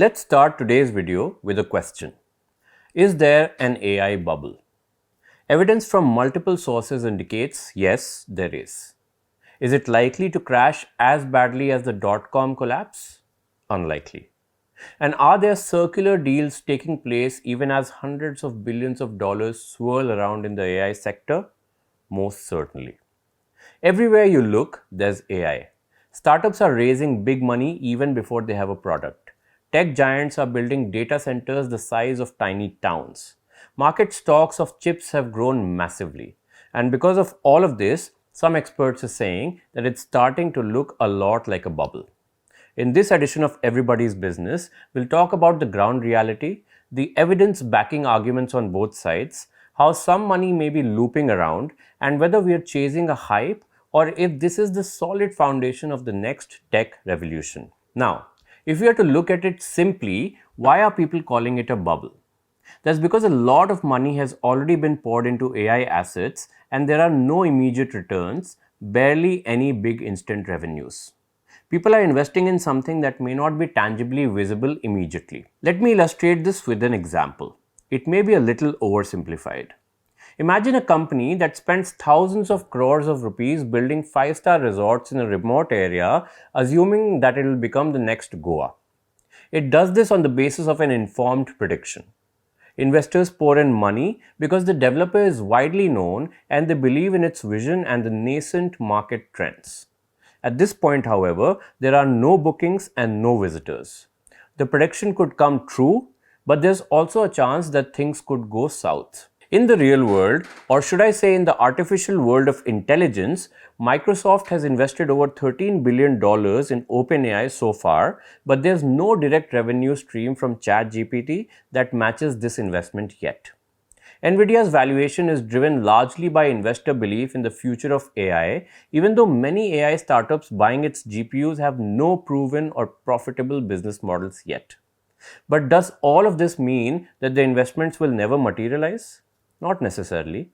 Let's start today's video with a question. Is there an AI bubble? Evidence from multiple sources indicates yes, there is. Is it likely to crash as badly as the dotcom collapse? Unlikely. And are there circular deals taking place even as hundreds of billions of dollars swirl around in the AI sector? Most certainly. Everywhere you look, there's AI. Startups are raising big money even before they have a product. Tech giants are building data centers the size of tiny towns. Market stocks of chips have grown massively. And because of all of this, some experts are saying that it's starting to look a lot like a bubble. In this edition of Everybody's Business, we'll talk about the ground reality, the evidence backing arguments on both sides, how some money may be looping around, and whether we are chasing a hype or if this is the solid foundation of the next tech revolution. Now, if we are to look at it simply, why are people calling it a bubble? That's because a lot of money has already been poured into AI assets and there are no immediate returns, barely any big instant revenues. People are investing in something that may not be tangibly visible immediately. Let me illustrate this with an example. It may be a little oversimplified. Imagine a company that spends thousands of crores of rupees building 5-star resorts in a remote area, assuming that it will become the next Goa. It does this on the basis of an informed prediction. Investors pour in money because the developer is widely known and they believe in its vision and the nascent market trends. At this point, however, there are no bookings and no visitors. The prediction could come true, but there's also a chance that things could go south. In the real world, or should I say in the artificial world of intelligence, Microsoft has invested over $13 billion in OpenAI so far, but there's no direct revenue stream from ChatGPT that matches this investment yet. Nvidia's valuation is driven largely by investor belief in the future of AI, even though many AI startups buying its GPUs have no proven or profitable business models yet. But does all of this mean that the investments will never materialize? Not necessarily.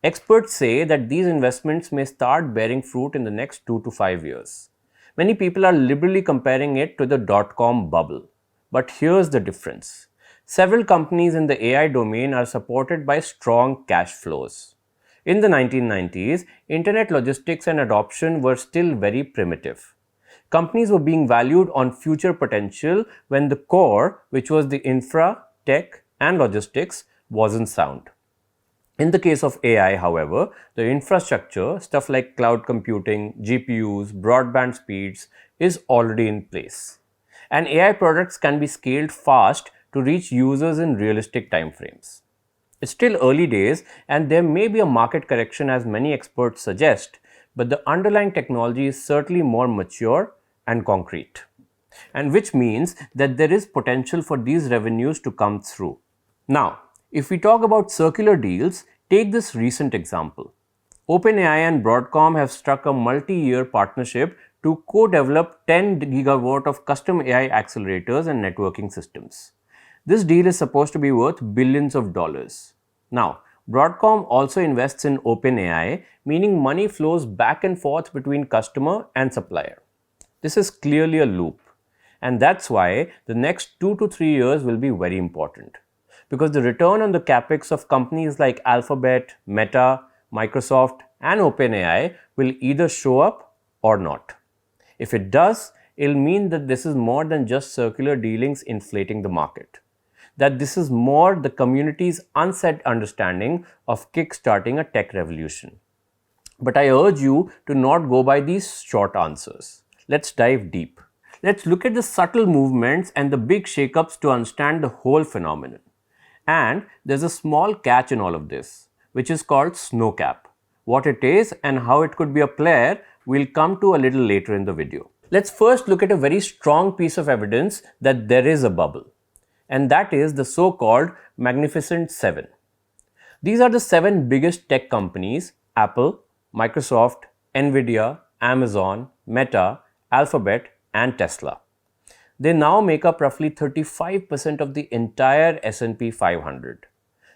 Experts say that these investments may start bearing fruit in the next 2 to 5 years. Many people are liberally comparing it to the dot-com bubble. But here's the difference. Several companies in the AI domain are supported by strong cash flows. In the 1990s, internet logistics and adoption were still very primitive. Companies were being valued on future potential when the core, which was the infra, tech, and logistics, wasn't sound. In the case of AI, however, the infrastructure, stuff like cloud computing, GPUs, broadband speeds, is already in place. And AI products can be scaled fast to reach users in realistic timeframes. It's still early days and there may be a market correction as many experts suggest, but the underlying technology is certainly more mature and concrete. And which means that there is potential for these revenues to come through. Now, if we talk about circular deals, take this recent example. OpenAI and Broadcom have struck a multi-year partnership to co-develop 10 gigawatt of custom AI accelerators and networking systems. This deal is supposed to be worth billions of dollars. Now, Broadcom also invests in OpenAI, meaning money flows back and forth between customer and supplier. This is clearly a loop. And that's why the next 2 to 3 years will be very important. Because the return on the capex of companies like Alphabet, Meta, Microsoft, and OpenAI will either show up or not. If it does, it'll mean that this is more than just circular dealings inflating the market. That this is more the community's unsaid understanding of kickstarting a tech revolution. But I urge you to not go by these short answers. Let's dive deep. Let's look at the subtle movements and the big shakeups to understand the whole phenomenon. And there's a small catch in all of this, which is called snowcap. What it is and how it could be a player, we'll come to a little later in the video. Let's first look at a very strong piece of evidence that there is a bubble. And that is the so-called Magnificent Seven. These are the 7 biggest tech companies: Apple, Microsoft, Nvidia, Amazon, Meta, Alphabet, and Tesla. They now make up roughly 35% of the entire S&P 500.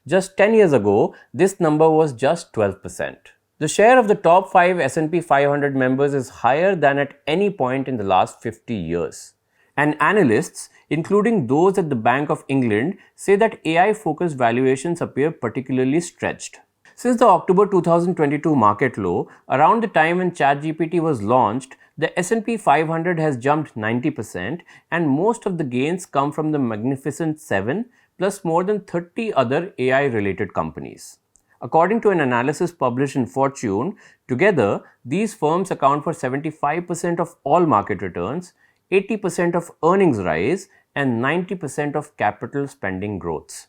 Just 10 years ago, this number was just 12%. The share of the top 5 S&P 500 members is higher than at any point in the last 50 years. And analysts, including those at the Bank of England, say that AI-focused valuations appear particularly stretched. Since the October 2022 market low, around the time when ChatGPT was launched, the S&P 500 has jumped 90% and most of the gains come from the Magnificent 7 plus more than 30 other AI-related companies. According to an analysis published in Fortune, together these firms account for 75% of all market returns, 80% of earnings rise, and 90% of capital spending growths.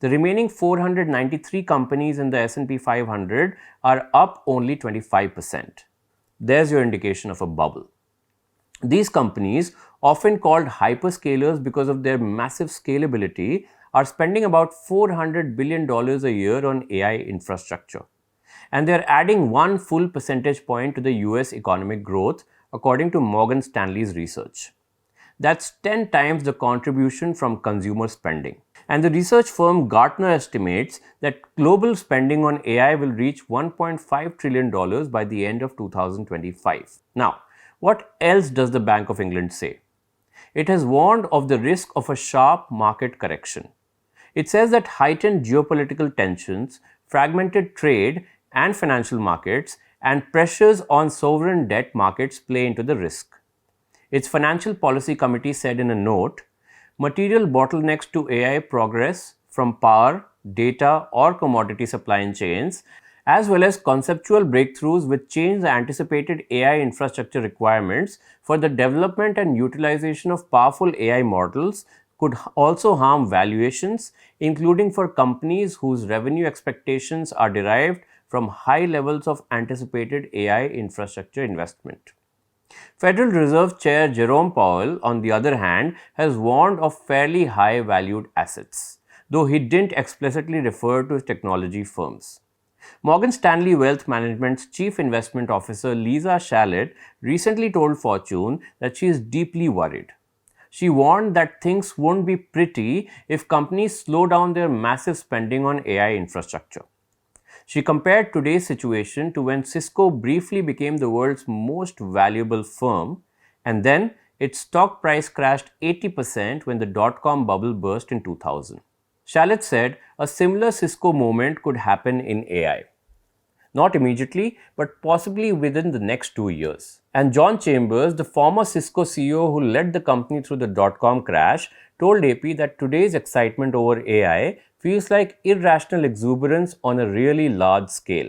The remaining 493 companies in the S&P 500 are up only 25%. There's your indication of a bubble. These companies, often called hyperscalers because of their massive scalability, are spending about $400 billion a year on AI infrastructure. And they're adding 1 full percentage point to the US economic growth, according to Morgan Stanley's research. That's 10 times the contribution from consumer spending. And the research firm Gartner estimates that global spending on AI will reach $1.5 trillion by the end of 2025. Now, what else does the Bank of England say? It has warned of the risk of a sharp market correction. It says that heightened geopolitical tensions, fragmented trade and financial markets, and pressures on sovereign debt markets play into the risk. Its Financial Policy Committee said in a note, material bottlenecks to AI progress from power, data, or commodity supply chains, as well as conceptual breakthroughs which change the anticipated AI infrastructure requirements for the development and utilization of powerful AI models, could also harm valuations, including for companies whose revenue expectations are derived from high levels of anticipated AI infrastructure investment. Federal Reserve Chair Jerome Powell, on the other hand, has warned of fairly high valued assets, though he didn't explicitly refer to technology firms. Morgan Stanley Wealth Management's Chief Investment Officer Lisa Shallett recently told Fortune that she is deeply worried. She warned that things won't be pretty if companies slow down their massive spending on AI infrastructure. She compared today's situation to when Cisco briefly became the world's most valuable firm, and then its stock price crashed 80% when the dotcom bubble burst in 2000. Shallett said a similar Cisco moment could happen in AI. Not immediately, but possibly within the next 2 years. And John Chambers, the former Cisco CEO who led the company through the dotcom crash, told AP that today's excitement over AI feels like irrational exuberance on a really large scale.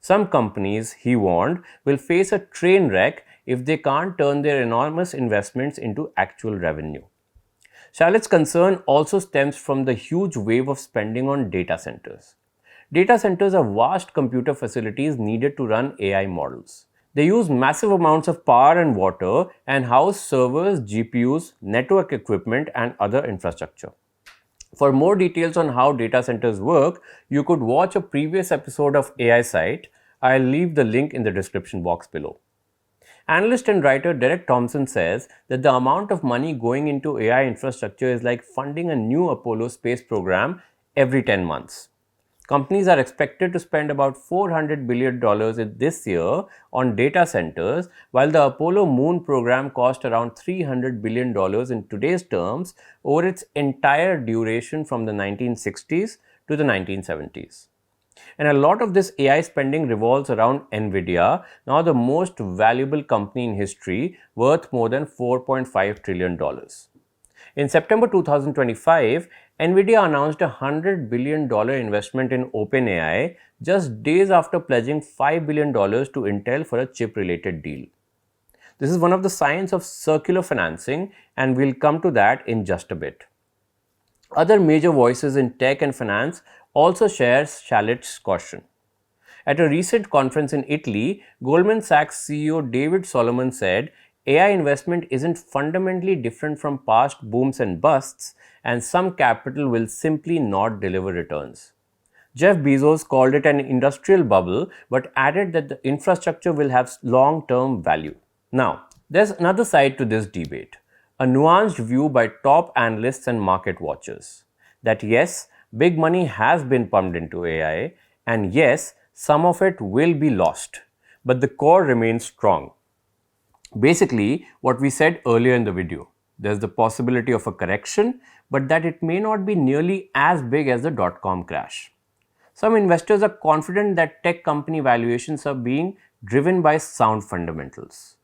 Some companies, he warned, will face a train wreck if they can't turn their enormous investments into actual revenue. Shallett's concern also stems from the huge wave of spending on data centers. Data centers are vast computer facilities needed to run AI models. They use massive amounts of power and water and house servers, GPUs, network equipment, and other infrastructure. For more details on how data centers work, you could watch a previous episode of AI Site. I'll leave the link in the description box below. Analyst and writer Derek Thompson says that the amount of money going into AI infrastructure is like funding a new Apollo space program every 10 months. Companies are expected to spend about $400 billion this year on data centers, while the Apollo moon program cost around $300 billion in today's terms over its entire duration from the 1960s to the 1970s. And a lot of this AI spending revolves around NVIDIA, now the most valuable company in history, worth more than $4.5 trillion. In September 2025, NVIDIA announced a $100 billion investment in OpenAI just days after pledging $5 billion to Intel for a chip-related deal. This is one of the signs of circular financing, and we'll come to that in just a bit. Other major voices in tech and finance also share Shallett's caution. At a recent conference in Italy, Goldman Sachs CEO David Solomon said, AI investment isn't fundamentally different from past booms and busts, and some capital will simply not deliver returns. Jeff Bezos called it an industrial bubble, but added that the infrastructure will have long-term value. Now, there's another side to this debate, a nuanced view by top analysts and market watchers, that yes, big money has been pumped into AI, and yes, some of it will be lost, but the core remains strong. Basically, what we said earlier in the video. There's the possibility of a correction, but that it may not be nearly as big as the dot-com crash. Some investors are confident that tech company valuations are being driven by sound fundamentals.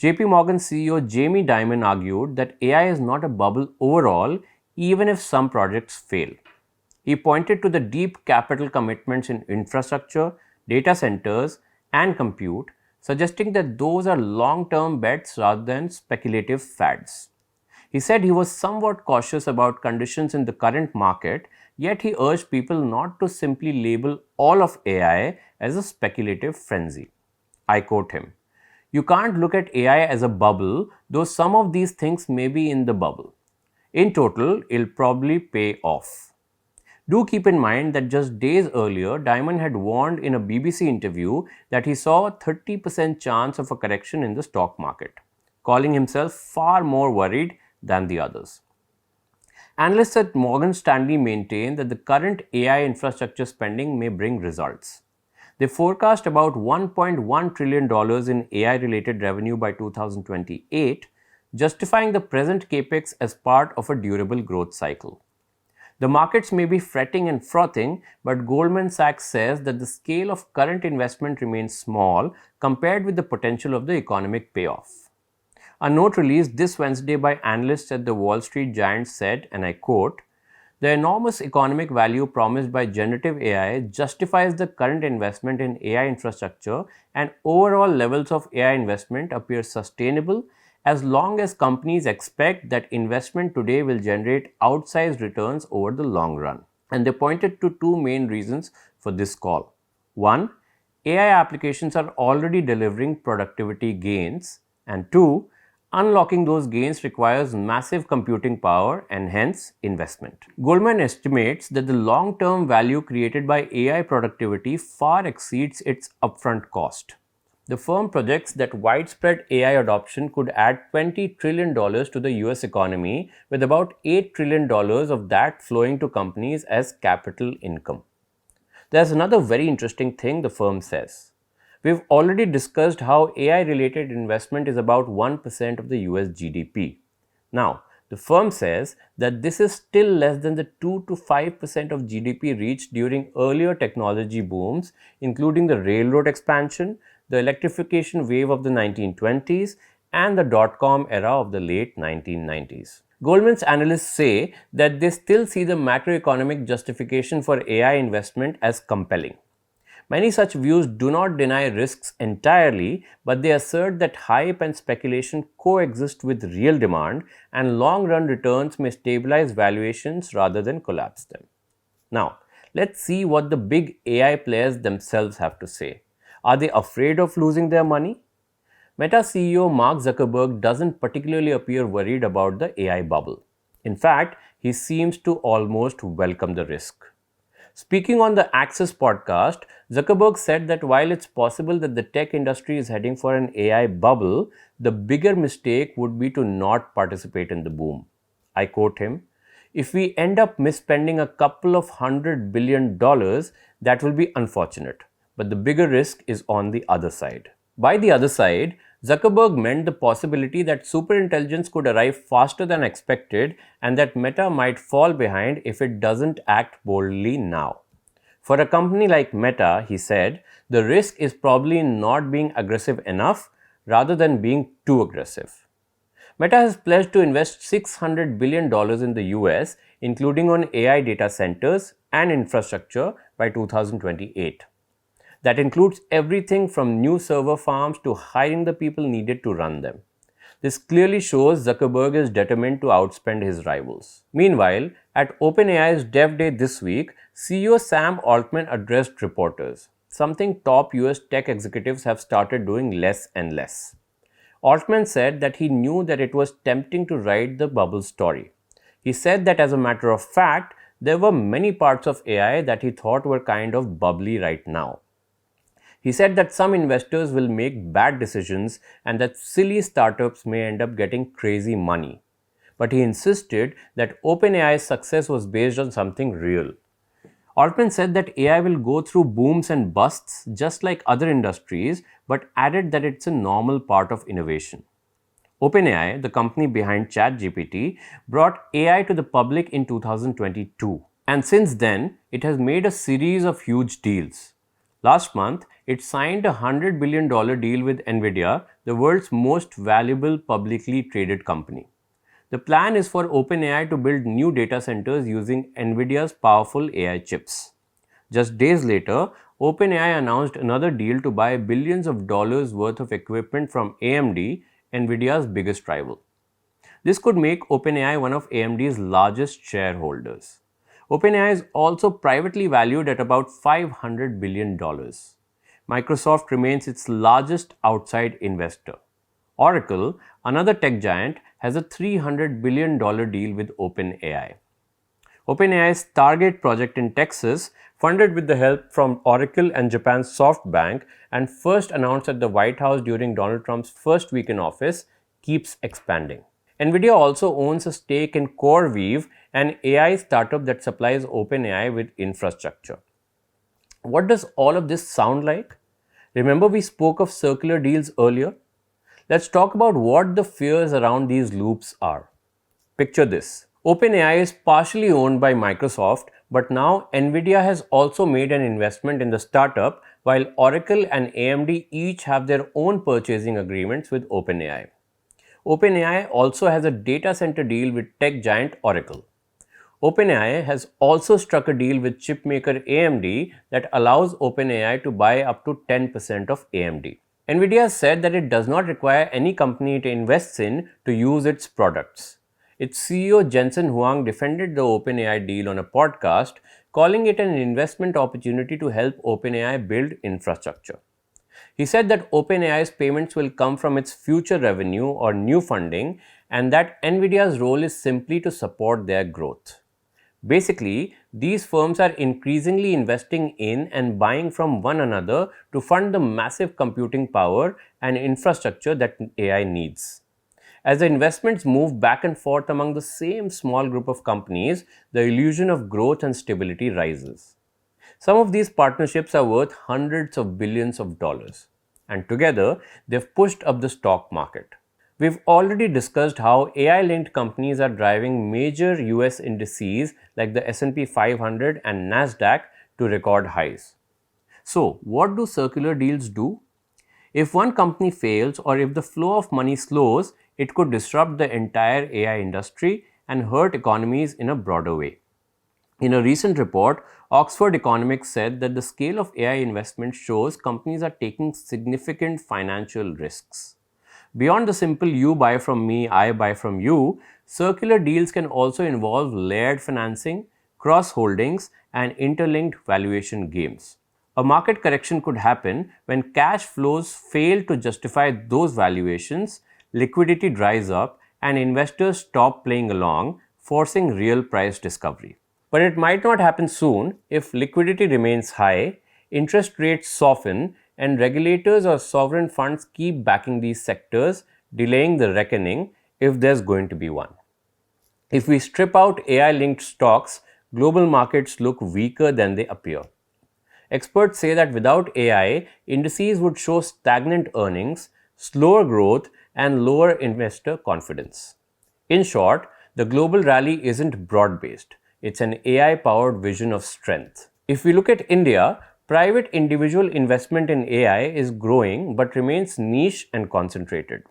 JP Morgan CEO Jamie Dimon argued that AI is not a bubble overall, even if some projects fail. He pointed to the deep capital commitments in infrastructure, data centers, and compute, suggesting that those are long term bets rather than speculative fads. He said he was somewhat cautious about conditions in the current market, yet he urged people not to simply label all of AI as a speculative frenzy. I quote him: "You can't look at AI as a bubble, though some of these things may be in the bubble. In total, it'll probably pay off." Do keep in mind that just days earlier, Diamond had warned in a BBC interview that he saw a 30% chance of a correction in the stock market, calling himself far more worried than the others. Analysts at Morgan Stanley maintain that the current AI infrastructure spending may bring results. They forecast about $1.1 trillion in AI related revenue by 2028, justifying the present capex as part of a durable growth cycle. The markets may be fretting and frothing, but Goldman Sachs says that the scale of current investment remains small compared with the potential of the economic payoff. A note released this Wednesday by analysts at the Wall Street Giant said, and I quote, "The enormous economic value promised by generative AI justifies the current investment in AI infrastructure, and overall levels of AI investment appear sustainable as long as companies expect that investment today will generate outsized returns over the long run." And they pointed to two main reasons for this call. One, AI applications are already delivering productivity gains, and two, unlocking those gains requires massive computing power and hence investment. Goldman estimates that the long-term value created by AI productivity far exceeds its upfront cost. The firm projects that widespread AI adoption could add $20 trillion to the US economy, with about $8 trillion of that flowing to companies as capital income. There's another very interesting thing the firm says. We've already discussed how AI related investment is about 1% of the US GDP. Now, the firm says that this is still less than the 2 to 5% of GDP reached during earlier technology booms, including the railroad expansion, the electrification wave of the 1920s, and the dot-com era of the late 1990s. Goldman's analysts say that they still see the macroeconomic justification for AI investment as compelling. Many such views do not deny risks entirely, but they assert that hype and speculation coexist with real demand, and long-run returns may stabilize valuations rather than collapse them. Now, let's see what the big AI players themselves have to say. Are they afraid of losing their money? Meta CEO Mark Zuckerberg doesn't particularly appear worried about the AI bubble. In fact, he seems to almost welcome the risk. Speaking on the Access podcast, Zuckerberg said that while it's possible that the tech industry is heading for an AI bubble, the bigger mistake would be to not participate in the boom. I quote him, "If we end up misspending a couple of $100 billion, that will be unfortunate, but the bigger risk is on the other side." By the other side, Zuckerberg meant the possibility that superintelligence could arrive faster than expected and that Meta might fall behind if it doesn't act boldly now. For a company like Meta, he said, the risk is probably not being aggressive enough rather than being too aggressive. Meta has pledged to invest $600 billion in the US, including on AI data centers and infrastructure by 2028. That includes everything from new server farms to hiring the people needed to run them. This clearly shows Zuckerberg is determined to outspend his rivals. Meanwhile, at OpenAI's Dev Day this week, CEO Sam Altman addressed reporters, something top US tech executives have started doing less and less. Altman said that he knew that it was tempting to ride the bubble story. He said that as a matter of fact, there were many parts of AI that he thought were kind of bubbly right now. He said that some investors will make bad decisions and that silly startups may end up getting crazy money. But he insisted that OpenAI's success was based on something real. Altman said that AI will go through booms and busts just like other industries, but added that it's a normal part of innovation. OpenAI, the company behind ChatGPT, brought AI to the public in 2022. And since then, it has made a series of huge deals. Last month, it signed a $100 billion deal with NVIDIA, the world's most valuable publicly traded company. The plan is for OpenAI to build new data centers using NVIDIA's powerful AI chips. Just days later, OpenAI announced another deal to buy billions of dollars worth of equipment from AMD, NVIDIA's biggest rival. This could make OpenAI one of AMD's largest shareholders. OpenAI is also privately valued at about $500 billion. Microsoft remains its largest outside investor. Oracle, another tech giant, has a $300 billion deal with OpenAI. OpenAI's Target project in Texas, funded with the help from Oracle and Japan's SoftBank and first announced at the White House during Donald Trump's first week in office, keeps expanding. NVIDIA also owns a stake in CoreWeave, an AI startup that supplies OpenAI with infrastructure. What does all of this sound like? Remember we spoke of circular deals earlier? Let's talk about what the fears around these loops are. Picture this. OpenAI is partially owned by Microsoft, but now NVIDIA has also made an investment in the startup, while Oracle and AMD each have their own purchasing agreements with OpenAI. OpenAI also has a data center deal with tech giant Oracle. OpenAI has also struck a deal with chipmaker AMD that allows OpenAI to buy up to 10% of AMD. NVIDIA has said that it does not require any company it invests in to use its products. Its CEO Jensen Huang defended the OpenAI deal on a podcast, calling it an investment opportunity to help OpenAI build infrastructure. He said that OpenAI's payments will come from its future revenue or new funding, and that NVIDIA's role is simply to support their growth. Basically, these firms are increasingly investing in and buying from one another to fund the massive computing power and infrastructure that AI needs. As the investments move back and forth among the same small group of companies, the illusion of growth and stability rises. Some of these partnerships are worth hundreds of billions of dollars, and together they've pushed up the stock market. We've already discussed how AI-linked companies are driving major US indices like the S&P 500 and Nasdaq to record highs. So, what do circular deals do? If one company fails or if the flow of money slows, it could disrupt the entire AI industry and hurt economies in a broader way. In a recent report, Oxford Economics said that the scale of AI investment shows companies are taking significant financial risks. Beyond the simple you buy from me, I buy from you, circular deals can also involve layered financing, cross holdings, and interlinked valuation games. A market correction could happen when cash flows fail to justify those valuations, liquidity dries up, and investors stop playing along, forcing real price discovery. But it might not happen soon if liquidity remains high, interest rates soften, and regulators or sovereign funds keep backing these sectors, delaying the reckoning if there's going to be one. If we strip out AI-linked stocks, global markets look weaker than they appear. Experts say that without AI, indices would show stagnant earnings, slower growth, and lower investor confidence. In short, the global rally isn't broad-based. It's an AI-powered vision of strength. If we look at India, private individual investment in AI is growing but remains niche and concentrated.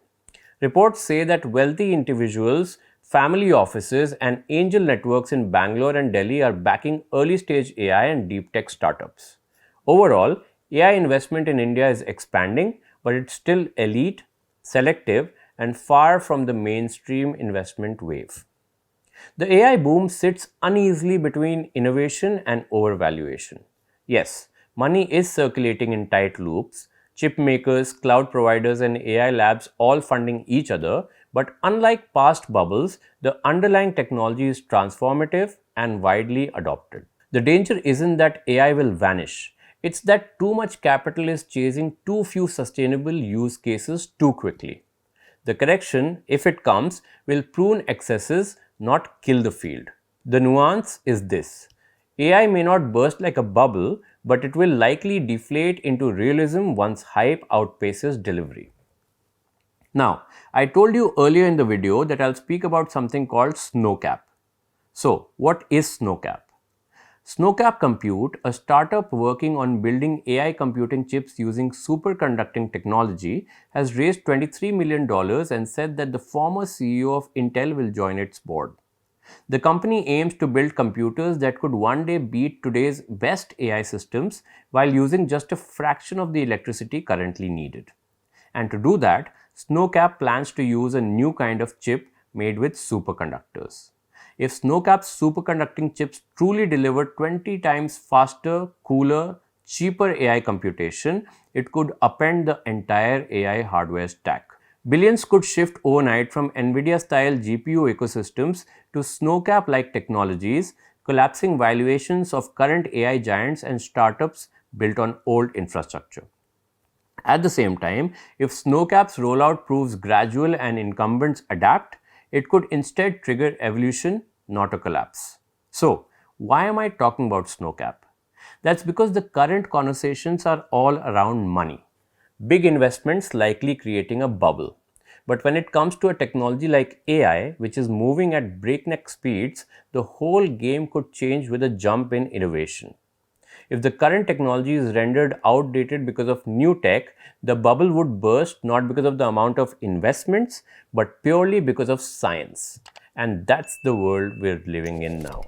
Reports say that wealthy individuals, family offices, and angel networks in Bangalore and Delhi are backing early-stage AI and deep tech startups. Overall, AI investment in India is expanding, but it's still elite, selective, and far from the mainstream investment wave. The AI boom sits uneasily between innovation and overvaluation. Yes, money is circulating in tight loops, chip makers, cloud providers, and AI labs all funding each other, but unlike past bubbles, the underlying technology is transformative and widely adopted. The danger isn't that AI will vanish, it's that too much capital is chasing too few sustainable use cases too quickly. The correction, if it comes, will prune excesses, not kill the field. The nuance is this: AI may not burst like a bubble, but it will likely deflate into realism once hype outpaces delivery. Now, I told you earlier in the video that I'll speak about something called SnowCap. So, what is SnowCap? SnowCap Compute, a startup working on building AI computing chips using superconducting technology, has raised $23 million and said that the former CEO of Intel will join its board. The company aims to build computers that could one day beat today's best AI systems while using just a fraction of the electricity currently needed. And to do that, SnowCap plans to use a new kind of chip made with superconductors. If SnowCap's superconducting chips truly deliver 20 times faster, cooler, cheaper AI computation, it could upend the entire AI hardware stack. Billions could shift overnight from NVIDIA-style GPU ecosystems to SnowCap-like technologies, collapsing valuations of current AI giants and startups built on old infrastructure. At the same time, if SnowCap's rollout proves gradual and incumbents adapt, it could instead trigger evolution, not a collapse. So, why am I talking about SnowCap? That's because the current conversations are all around money. Big investments likely creating a bubble. But when it comes to a technology like AI, which is moving at breakneck speeds, the whole game could change with a jump in innovation. If the current technology is rendered outdated because of new tech, the bubble would burst not because of the amount of investments, but purely because of science. And that's the world we're living in now.